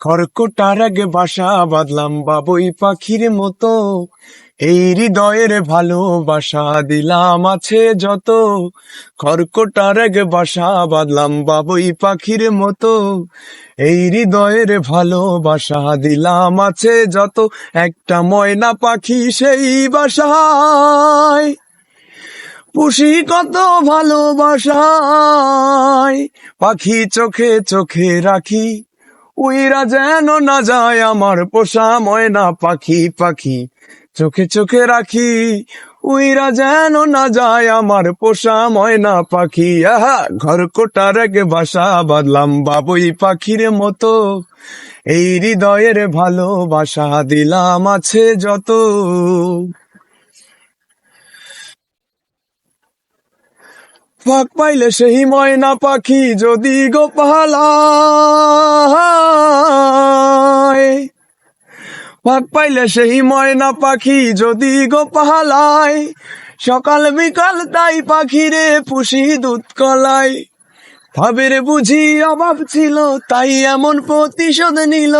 খড়কুটার আগে বাসা বাঁধলাম বাবুই পাখির মতো, এই হৃদয়ের ভালোবাসা দিলাম আছে যত। খড়কুটার আগে বাসা বাঁধলাম বাবুই পাখির মতো, এই হৃদয়ের ভালোবাসা দিলাম আছে যত। একটা ময়না পাখি সেই বাসায় পুষি কত ভালোবাসায়, পাখি চোখে চোখে রাখি, উইরা যেন না যায় আমার পোষা ময়না পাখি। পাখি চোখে চোখে রাখি, উইরা যেন না যায় আমার পোষা ময়না পাখি। আহা, ঘরকোটার আগে বাসা বাঁধলাম বাবুই পাখির মতো, এই হৃদয়ের ভালোবাসা দিলাম আছে যত। ফাঁক পাইলে সেই ময়না পাখি যদি গো পালায়, ফাঁক পাইলে সেই ময়না পাখি যদি গো পালায়, সকাল বিকাল তাই পাখিরে পুষি দুধ কলাই। ভাবের বুঝি অভাব ছিল তাই এমন প্রতিশোধ নিল,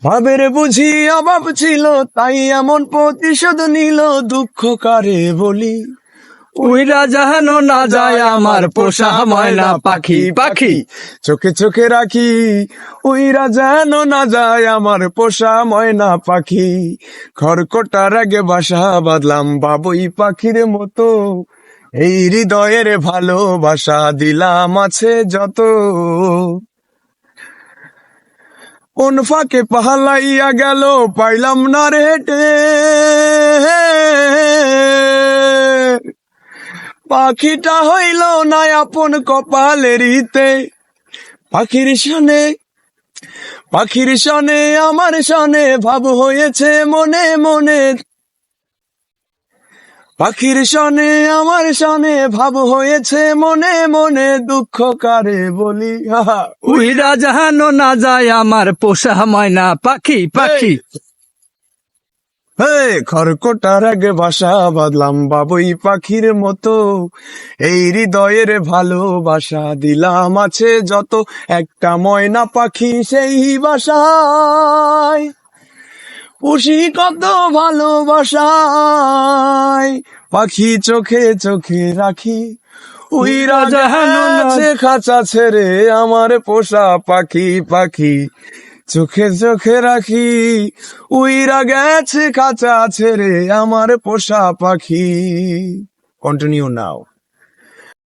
ভাবের বুঝি অভাব ছিল তাই এমন প্রতিশোধ নিল। দুঃখ কারে বলি, উইরা জাহানো না যায় আমার পোষা ময়না পাখি। পাখি চোখে চোখে রাখি, উইরা যেন না যায় আমার পোষা ময়না পাখি। খড়কুটার আগে বাসা বাঁধলাম বাবুই পাখির মতো, এই হৃদয়ের ভালোবাসা দিলাম আছে যত। কোন ফাঁকে পাহালাইয়া গেল পাইলাম না রে হেঁটে, পাখিটা হইল না আপন কপালের হিতে। পাখির সনে, পাখির সনে আমার সনে ভাব হয়েছে মনে মনে, পাখির সনে আমার সনে ভাব হয়েছে মনে মনে। দুঃখ কারে বলি, হাহা উইরা জাহানো না যায় আমার পোষা ময়না পাখি। পাখি হে, খড়কুটার আগে বাসা বাঁধলাম বাবুই পাখির মতো, এই হৃদয়ের ভালোবাসা দিলাম আছে যত। একটা ময়না পাখি সেই বাসায় পুষি কত ভালোবাসায়, পাখি চোখে চোখে রাখি, উইরা জাহানো আছে খাঁচা ছেড়ে আমার পোষা পাখি। পাখি চোখে চোখে রাখি, উইরা গেছে খাঁচা ছেড়ে আমার পোষা পাখি। কন্টিনিউ নাও।